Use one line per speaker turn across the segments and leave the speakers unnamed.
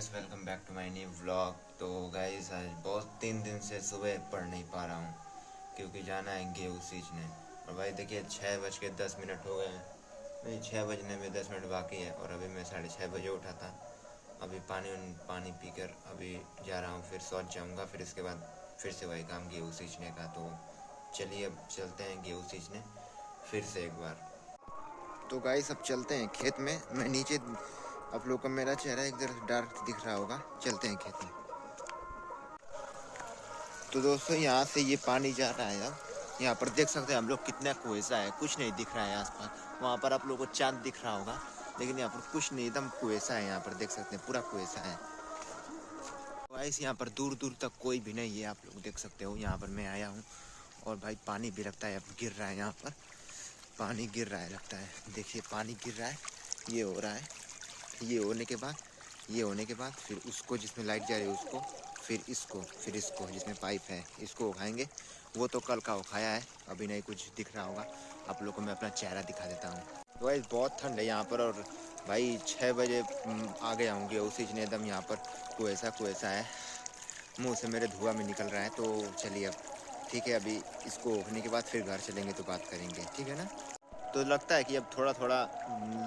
Guys, welcome back to my new vlog. तो guys, आज बहुत 3 दिन से सुबह पढ़ नहीं पा रहा हूँ क्योंकि जाना है गेहूँ सींचने। और भाई देखिए 6:10 हो गए हैं। नहीं, 6 बजने में 10 मिनट बाकी है और अभी मैं 6:30 बजे उठा था। अभी पानी पीकर अभी जा रहा हूँ, फिर सो जाऊँगा। फिर इसके बाद फिर से वही काम गेहूँ सींचने का। तो चलिए अब चलते हैं गेहूँ सींचने फिर से एक बार। तो गाइस अब चलते हैं खेत में। मैं नीचे, आप लोग का मेरा चेहरा एक तरह डार्क दिख रहा होगा। चलते हैं खेत में। तो दोस्तों यहाँ से ये पानी जा रहा है। अब यहाँ पर देख सकते हैं हम लोग कितना कुएसा है, कुछ नहीं दिख रहा है आसपास। वहाँ पर आप लोगों को चांद दिख रहा होगा, लेकिन यहाँ पर कुछ नहीं, एकदम कुएसा है। यहाँ पर देख सकते हैं पूरा कुएसा है। गाइस यहाँ पर दूर दूर तक कोई भी नहीं है, आप लोग देख सकते हो। यहाँ पर मैं आया हूँ और भाई पानी भी लगता है अब गिर रहा है। यहाँ पर पानी गिर रहा है, लगता है। देखिए पानी गिर रहा है, ये हो रहा है। ये होने के बाद फिर उसको जिसमें लाइट जा रही है उसको, फिर इसको जिसमें पाइप है इसको उठाएंगे। वो तो कल का उठाया है, अभी नहीं कुछ दिख रहा होगा। आप लोगों को मैं अपना चेहरा दिखा देता हूँ। तो भाई बहुत ठंड है यहाँ पर, और भाई 6 बजे आ गया हूँ गेहूँ सींचने। एकदम यहाँ पर कुएसा है, मुँह से मेरे धुआं में निकल रहा है। तो चलिए अब ठीक है, अभी इसको उठने के बाद फिर घर चलेंगे तो बात करेंगे, ठीक है ना। तो लगता है कि अब थोड़ा थोड़ा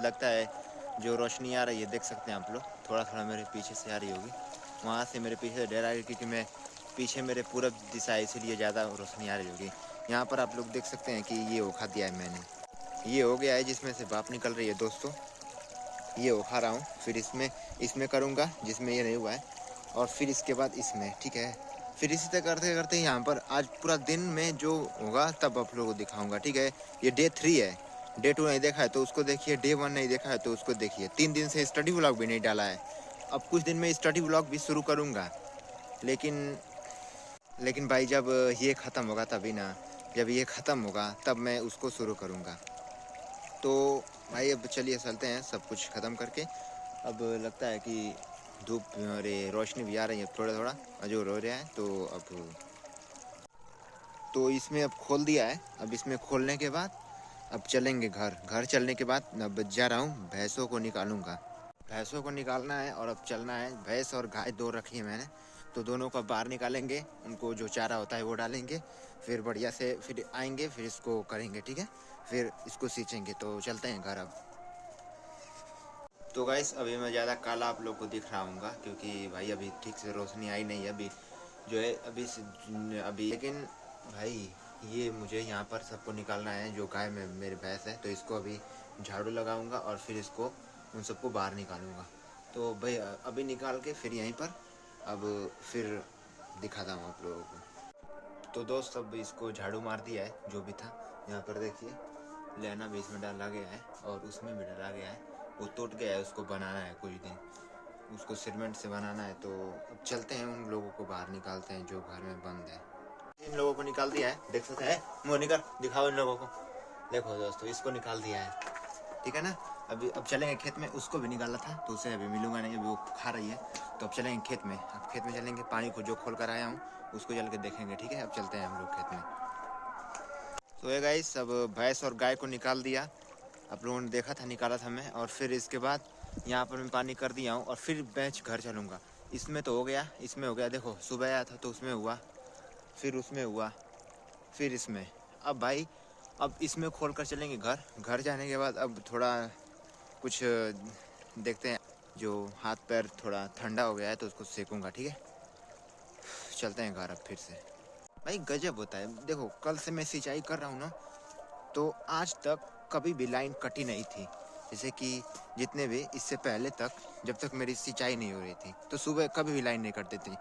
लगता है जो रोशनी आ रही है, देख सकते हैं आप लोग। थोड़ा थोड़ा मेरे पीछे से आ रही होगी, वहाँ से मेरे पीछे से ढेर आ रही, क्योंकि मैं पीछे मेरे पूरब दिशा है, इसीलिए ज़्यादा रोशनी आ रही होगी। यहाँ पर आप लोग देख सकते हैं कि ये उखा दिया है मैंने। ये हो गया है जिसमें से भाप निकल रही है दोस्तों, ये उखा रहा हूँ। फिर इसमें करूँगा जिसमें ये नहीं हुआ है, और फिर इसके बाद इसमें, ठीक है। फिर इसी तरह करते करते यहाँ पर आज पूरा दिन में जो होगा तब आप लोगों को दिखाऊंगा, ठीक है। ये डे 3 है, डे 2 नहीं देखा है तो उसको देखिए, डे 1 नहीं देखा है तो उसको देखिए। 3 दिन से स्टडी व्लॉग भी नहीं डाला है। अब कुछ दिन में स्टडी व्लॉग भी शुरू करूँगा, लेकिन भाई जब ये ख़त्म होगा तभी ना, जब ये ख़त्म होगा तब मैं उसको शुरू करूँगा। तो भाई अब चलिए चलते हैं सब कुछ ख़त्म करके। अब लगता है कि धूप और रोशनी भी आ रही है, थोड़ा थोड़ा अजोर हो रहा है। तो इसमें अब खोल दिया है। अब इसमें खोलने के बाद अब चलेंगे घर चलने के बाद अब जा रहा हूँ, भैंसों को निकालूंगा। भैंसों को निकालना है और अब चलना है। भैंस और गाय 2 रखी है मैंने, तो दोनों को बाहर निकालेंगे। उनको जो चारा होता है वो डालेंगे, फिर बढ़िया से फिर आएंगे, फिर इसको करेंगे, ठीक है। फिर इसको सींचेंगे। तो चलते हैं घर अब। तो गाइस अभी मैं ज़्यादा काला आप लोग को दिख रहा हूँगा, क्योंकि भाई अभी ठीक से रोशनी आई नहीं है। अभी जो है अभी लेकिन भाई ये मुझे यहाँ पर सबको निकालना है। जो गाय में मेरे भैंस है, तो इसको अभी झाड़ू लगाऊंगा और फिर इसको उन सबको बाहर निकालूंगा। तो भाई अभी निकाल के फिर यहीं पर अब फिर दिखाता हूँ आप लोगों को। तो दोस्त अब इसको झाड़ू मार दिया है जो भी था। यहाँ पर देखिए लेना भी इसमें डाला गया है और उसमें भी डाला गया है। वो टूट गया है, उसको बनाना है कुछ दिन, उसको सीमेंट से बनाना है। तो अब चलते हैं, उन लोगों को बाहर निकालते हैं जो घर में बंद है। इन लोगों को निकाल दिया है, देख सकते हैं। मुँह निकाल, दिखाओ इन लोगों को। देखो दोस्तों, इसको निकाल दिया है, ठीक है ना। अभी अब चलेंगे खेत में। उसको भी निकाला था तो उसे अभी मिलूंगा नहीं, अभी वो खा रही है। तो अब चलेंगे खेत में। अब खेत में चलेंगे, पानी को जो खोल कर आया हूँ उसको चल के देखेंगे, ठीक है। अब चलते हैं हम लोग खेत में। तो ये गाइस अब भैंस और गाय को निकाल दिया, आप लोगों ने देखा था, निकाला था मैं। और फिर इसके बाद यहाँ पर मैं पानी कर दिया हूँ और फिर बेच घर चलूँगा। इसमें तो हो गया, इसमें हो गया। देखो सुबह आया था तो उसमें हुआ, फिर उसमें हुआ, फिर इसमें। अब भाई अब इसमें खोल कर चलेंगे घर जाने के बाद अब थोड़ा कुछ देखते हैं। जो हाथ पैर थोड़ा ठंडा हो गया है तो उसको सेकूँगा, ठीक है। चलते हैं घर अब फिर से। भाई गजब होता है। देखो कल से मैं सिंचाई कर रहा हूँ ना, तो आज तक कभी भी लाइन कटी नहीं थी। जैसे कि जितने भी इससे पहले तक, जब तक मेरी सिंचाई नहीं हो रही थी, तो सुबह कभी भी लाइन नहीं कटती थी।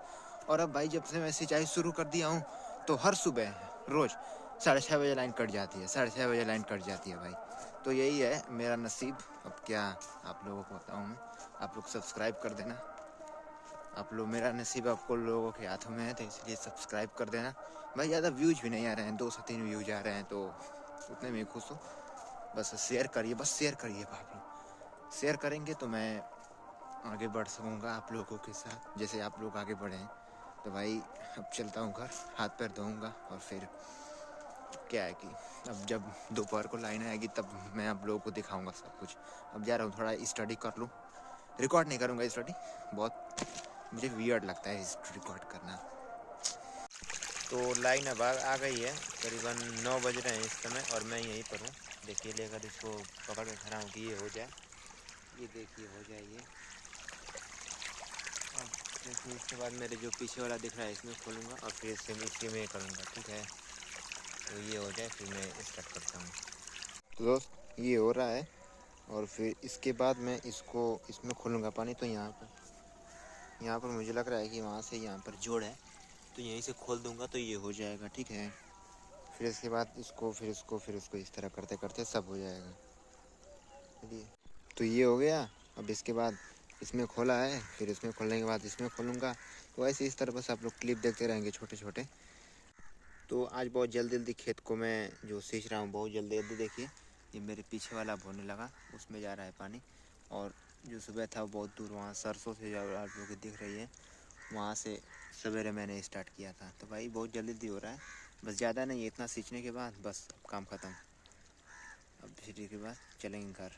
और अब भाई जब से मैं सिंचाई शुरू कर दिया हूँ, तो हर सुबह रोज़ 6:30 बजे लाइन कट जाती है, 6:30 बजे लाइन कट जाती है भाई। तो यही है मेरा नसीब। अब क्या आप लोगों को बताऊँ मैं। आप लोग सब्सक्राइब कर देना। आप लोग, मेरा नसीब आपको लोगों के हाथों में है, तो इसलिए सब्सक्राइब कर देना भाई। ज़्यादा व्यूज भी नहीं आ रहे हैं, 2 से 3 व्यूज आ रहे हैं, तो उतने में खुश हूँ। बस शेयर करिए, बस शेयर करिए। आप लोग शेयर करेंगे तो मैं आगे बढ़ सकूँगा आप लोगों के साथ, जैसे आप लोग आगे बढ़े हैं। तो भाई अब चलता हूँ घर, हाथ पैर धोऊँगा और फिर क्या है कि अब जब दोपहर को लाइन आएगी तब मैं आप लोगों को दिखाऊँगा सब कुछ। अब जा रहा हूँ, थोड़ा स्टडी कर लूँ। रिकॉर्ड नहीं करूँगा स्टडी, बहुत मुझे वियर्ड लगता है इस रिकॉर्ड करना। तो लाइन अब आ गई है, करीबन 9 बज रहे हैं इस समय और मैं यहीं पर हूँ। देखिए लेकर इसको पकड़ के खड़ा हूँ कि ये हो जाए। ये देखिए हो जाए ये। अब देखिए इसके बाद मेरे जो पीछे वाला दिख रहा है इसमें खोलूँगा और फिर इसी में करूँगा, ठीक है। तो ये हो जाए फिर मैं स्टार्ट करता हूँ। तो दोस्त ये हो रहा है और फिर इसके बाद मैं इसको इसमें खोलूँगा पानी। तो यहाँ पर मुझे लग रहा है कि वहाँ से यहाँ पर जोड़ है, तो यहीं से खोल दूँगा तो ये हो जाएगा, ठीक है। फिर इसके बाद इसको फिर उसको इस तरह करते करते सब हो जाएगा। चलिए तो ये हो गया। अब इसके बाद इसमें खोला है, फिर इसमें खोलने के बाद इसमें खोलूँगा। तो ऐसे इस तरह बस आप लोग क्लिप देखते रहेंगे छोटे छोटे। तो आज बहुत जल्दी जल्दी खेत को मैं जो सींच रहा हूँ, बहुत जल्दी जल्दी। देखिए ये मेरे पीछे वाला बोने लगा, उसमें जा रहा है पानी। और जो सुबह था वो बहुत दूर वहाँ सरसों से जो आप लोग दिख रही है, वहाँ से सवेरे मैंने स्टार्ट किया था। तो भाई बहुत जल्दी जल्दी हो रहा है, बस ज़्यादा नहीं, इतना सींचने के बाद बस काम ख़त्म। अब सींचने के बाद चलेंगे घर,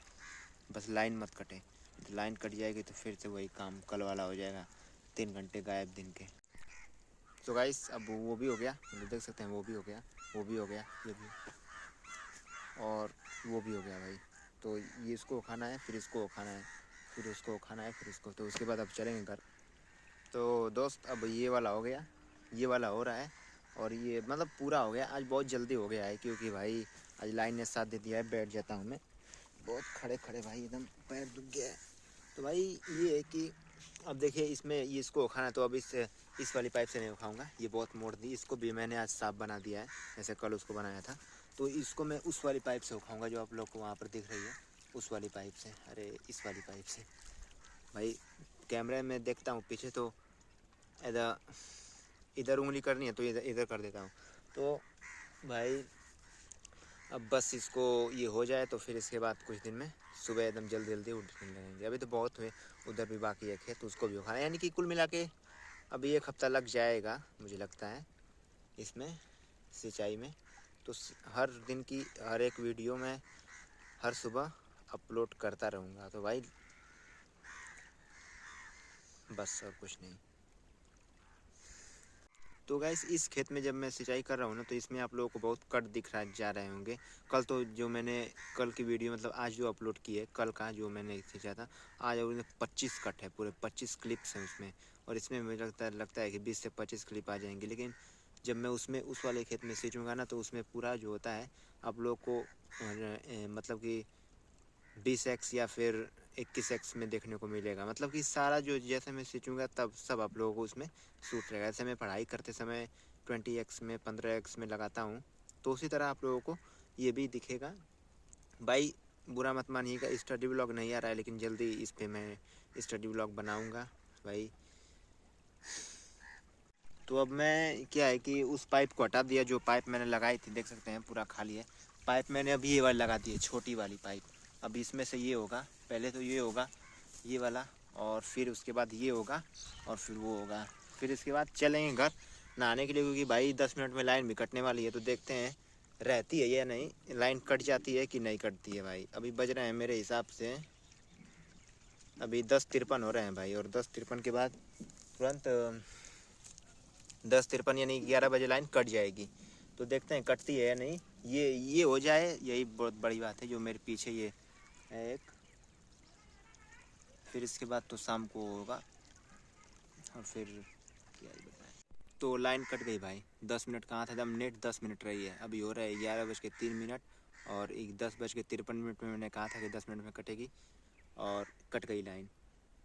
बस लाइन मत कटे। तो लाइन कट जाएगी तो फिर से वही काम कल वाला हो जाएगा, 3 घंटे गायब दिन के। तो गाइस अब वो भी हो गया, मतलब देख सकते हैं वो भी हो गया, वो भी हो गया, ये भी और वो भी हो गया भाई। तो ये इसको खाना है, फिर इसको खाना है, फिर उसको खाना है, फिर इसको। तो उसके बाद अब चलेंगे घर। तो दोस्त अब ये वाला हो गया, ये वाला हो रहा है और ये मतलब पूरा हो गया। आज बहुत जल्दी हो गया है क्योंकि भाई आज लाइन ने साथ दे दिया है। बैठ जाता हूँ मैं, बहुत खड़े खड़े भाई एकदम पैर दुख गया है। तो भाई ये है कि अब देखिए इसमें ये इसको खाना, तो अब इस वाली पाइप से नहीं खाऊंगा, ये बहुत मोड़ दी। इसको भी मैंने आज साफ बना दिया है, जैसे कल उसको बनाया था। तो इसको मैं उस वाली पाइप से उखाऊंगा जो आप लोग को वहाँ पर दिख रही है, उस वाली पाइप से। अरे इस वाली पाइप से भाई, कैमरे में देखता हूँ पीछे तो इधर इधर उंगली करनी है तो इधर इधर कर देता हूँ। तो भाई अब बस इसको ये हो जाए तो फिर इसके बाद कुछ दिन में सुबह एकदम जल्दी जल्दी उठने लगेंगे। अभी तो बहुत हुए, उधर भी बाकी है खेत, उसको भी उखाना, यानी कि कुल मिला के अभी 1 हफ्ता लग जाएगा मुझे लगता है इसमें सिंचाई में। तो हर दिन की हर एक वीडियो में हर सुबह अपलोड करता रहूँगा। तो भाई बस और कुछ नहीं। तो गैस इस खेत में जब मैं सिंचाई कर रहा हूँ ना, तो इसमें आप लोगों को बहुत कट दिख रहा जा रहे होंगे। कल तो जो मैंने कल की वीडियो मतलब आज जो अपलोड की है, कल का जो मैंने खींचा था, आज उसमें 25 कट है, पूरे 25 क्लिप्स हैं उसमें। और इसमें मुझे लगता है कि 20 से 25 क्लिप आ जाएंगे। लेकिन जब मैं उसमें उस वाले खेत में सींचूँगा ना, तो उसमें पूरा जो होता है आप लोग को मतलब कि 20x या फिर 21x में देखने को मिलेगा। मतलब कि सारा जो जैसे मैं सींचूँगा तब सब आप लोगों को उसमें सूट रहेगा। जैसे मैं पढ़ाई करते समय 20x में 15x में लगाता हूँ, तो उसी तरह आप लोगों को ये भी दिखेगा। भाई बुरा मत मानिएगा, स्टडी व्लॉग नहीं आ रहा है, लेकिन जल्दी इस पर मैं स्टडी व्लॉग बनाऊँगा भाई। तो अब मैं क्या है कि उस पाइप को हटा दिया, जो पाइप मैंने लगाई थी, देख सकते हैं पूरा खाली है पाइप। मैंने अभी ये वाली लगा दी है, छोटी वाली पाइप। अब इसमें से ये होगा, पहले तो ये होगा ये वाला, और फिर उसके बाद ये होगा, और फिर वो होगा। फिर इसके बाद चलेंगे घर नहाने के लिए, क्योंकि भाई 10 मिनट में लाइन भी कटने वाली है। तो देखते हैं रहती है या नहीं, लाइन कट जाती है कि नहीं कटती है भाई। अभी बज रहे हैं मेरे हिसाब से अभी 10:53 हो रहे हैं भाई, और 10:53 के बाद तुरंत 10:53 यानी 11 बजे लाइन कट जाएगी। तो देखते हैं कटती है या नहीं। ये हो जाए, यही बहुत बड़ी बात है। जो मेरे पीछे ये है एक, फिर इसके बाद तो शाम को होगा, और फिर क्या ही बताएं। तो लाइन कट गई भाई, 10 मिनट कहाँ था, एकदम नेट 10 मिनट रही है। अभी हो रहा है 11:03 और 10:53 में मैंने कहा था कि 10 मिनट में कटेगी, और कट गई लाइन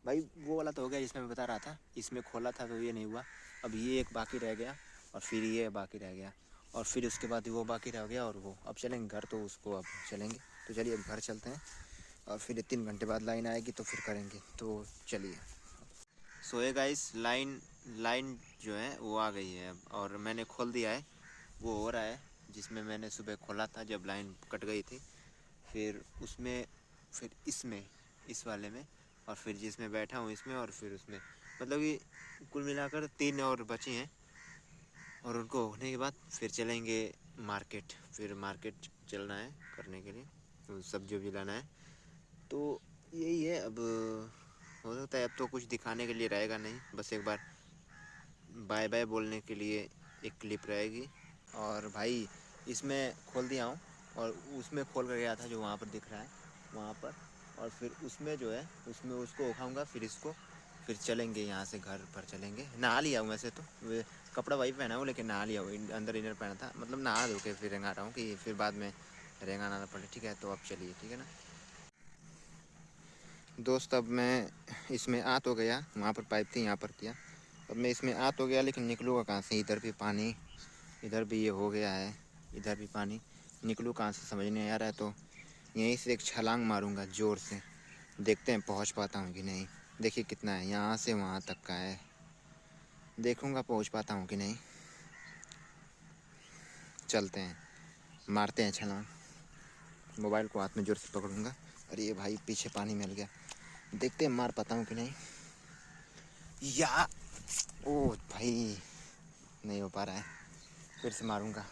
भाई। वो वाला तो हो गया जिसमें मैं बता रहा था, इसमें खोला था तो ये नहीं हुआ। अब ये एक बाकी रह गया, और फिर ये बाकी रह गया, और फिर उसके बाद वो बाकी रह गया, और वो अब चलेंगे घर। तो उसको अब चलेंगे, तो चलिए अब घर चलते हैं, और फिर 3 घंटे बाद लाइन आएगी तो फिर करेंगे। तो चलिए। सोए गाइस, लाइन लाइन जो है वो आ गई है अब, और मैंने खोल दिया है। वो हो रहा है जिसमें मैंने सुबह खोला था जब लाइन कट गई थी, फिर उसमें, फिर इसमें, इस वाले में, और फिर जिसमें बैठा हूँ इसमें, और फिर उसमें। मतलब कि कुल मिलाकर 3 और बची हैं, और उनको होने के बाद फिर चलेंगे मार्केट। फिर मार्केट चलना है करने के लिए, तो सब्जी भी लाना है। तो यही है अब। हो सकता है अब तो कुछ दिखाने के लिए रहेगा नहीं, बस एक बार बाय बाय बोलने के लिए एक क्लिप रहेगी। और भाई इसमें खोल दिया हूँ, और उसमें खोल कर गया था जो वहाँ पर दिख रहा है वहाँ पर, और फिर उसमें जो है उसमें उसको उठाऊँगा, फिर इसको फिर चलेंगे यहाँ से, घर पर चलेंगे। नहा लिया हूँ वैसे तो, वे कपड़ा वही पहना हूँ लेकिन नहा लिया हूँ, अंदर इनर पहना था, मतलब नहा धो के फिर रेंगा रहा हूँ कि फिर बाद में रेंगाना ना पड़े। ठीक है, तो अब चलिए, ठीक है ना दोस्त। अब मैं इसमें आ तो गया, वहाँ पर पाइप थी यहाँ पर किया, अब मैं इसमें आ तो गया लेकिन निकलूँगा कहाँ से? इधर भी पानी, इधर भी ये हो गया है, इधर भी पानी, निकलूँ कहाँ से समझ नहीं आ रहा है। तो यहीं से एक छलांग मारूंगा ज़ोर से, देखते हैं पहुँच पाता हूँ कि नहीं। देखिए कितना है, यहाँ से वहाँ तक का है, देखूँगा पहुँच पाता हूँ कि नहीं। चलते हैं, मारते हैं छलांग। मोबाइल को हाथ में ज़ोर से पकड़ूंगा। अरे ये भाई पीछे पानी मिल गया, देखते हैं मार पाता हूँ कि नहीं। या ओ भाई नहीं हो पा रहा है, फिर से मारूंगा,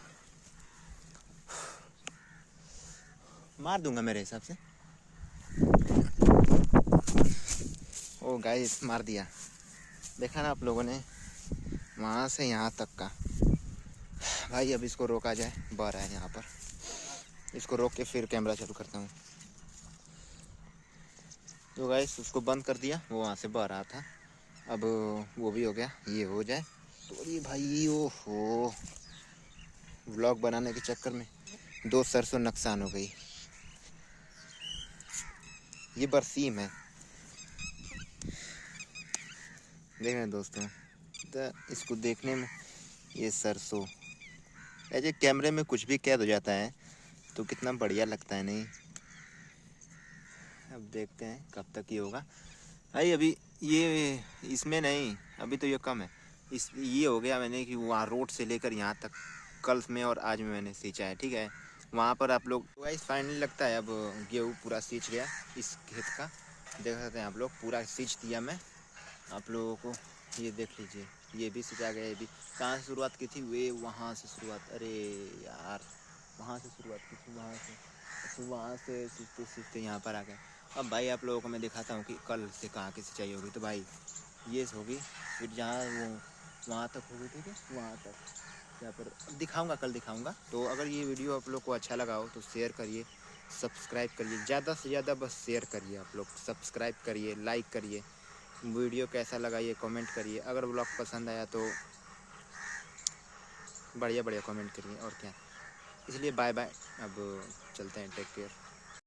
मार दूंगा मेरे हिसाब से। ओ गाइस मार दिया, देखा ना आप लोगों ने, वहाँ से यहाँ तक का। भाई अब इसको रोका जाए, बह रहा है यहाँ पर, इसको रोक के फिर कैमरा चालू करता हूँ। तो गाइस उसको बंद कर दिया, वो वहाँ से बह रहा था, अब वो भी हो गया, ये हो जाए तो। अरे भाई ओहो, व्लॉग बनाने के चक्कर में 2 सरसों नुकसान हो गई। ये बरसीम है, देख रहे हैं दोस्तों, तो इसको देखने में ये सरसों, ऐसे कैमरे में कुछ भी कैद हो जाता है तो कितना बढ़िया लगता है नहीं। अब देखते हैं कब तक ये होगा भाई। अभी ये इसमें नहीं, अभी तो ये कम है, इस ये हो गया मैंने कि वहाँ रोड से लेकर यहाँ तक कल में और आज में मैंने सींचा है। ठीक है, वहाँ पर आप लोग गाइस फाइनली लगता है अब गेहूँ पूरा सींच गया इस खेत का, देख सकते हैं आप लोग, पूरा सींच दिया मैं आप लोगों को। ये देख लीजिए, ये भी सिंचा गया, ये भी। कहाँ से शुरुआत की थी? वे वहाँ से शुरुआत, अरे यार वहाँ से शुरुआत की थी, वहाँ से सीखते सीखते यहाँ पर आ गए। अब भाई आप लोगों को मैं दिखाता हूँ कि कल से कहाँ की सिंचाई होगी। तो भाई ये होगी, फिर जहाँ वो वहाँ तक होगी, ठीक है, वहाँ तक यहाँ पर दिखाऊंगा, कल दिखाऊंगा। तो अगर ये वीडियो आप लोग को अच्छा लगा हो तो शेयर करिए, सब्सक्राइब करिए, ज़्यादा से ज़्यादा बस शेयर करिए, आप लोग सब्सक्राइब करिए, लाइक करिए। वीडियो कैसा लगा ये कमेंट करिए, अगर ब्लॉग पसंद आया तो बढ़िया बढ़िया कमेंट करिए, और क्या। इसलिए बाय बाय, अब चलते हैं, टेक केयर।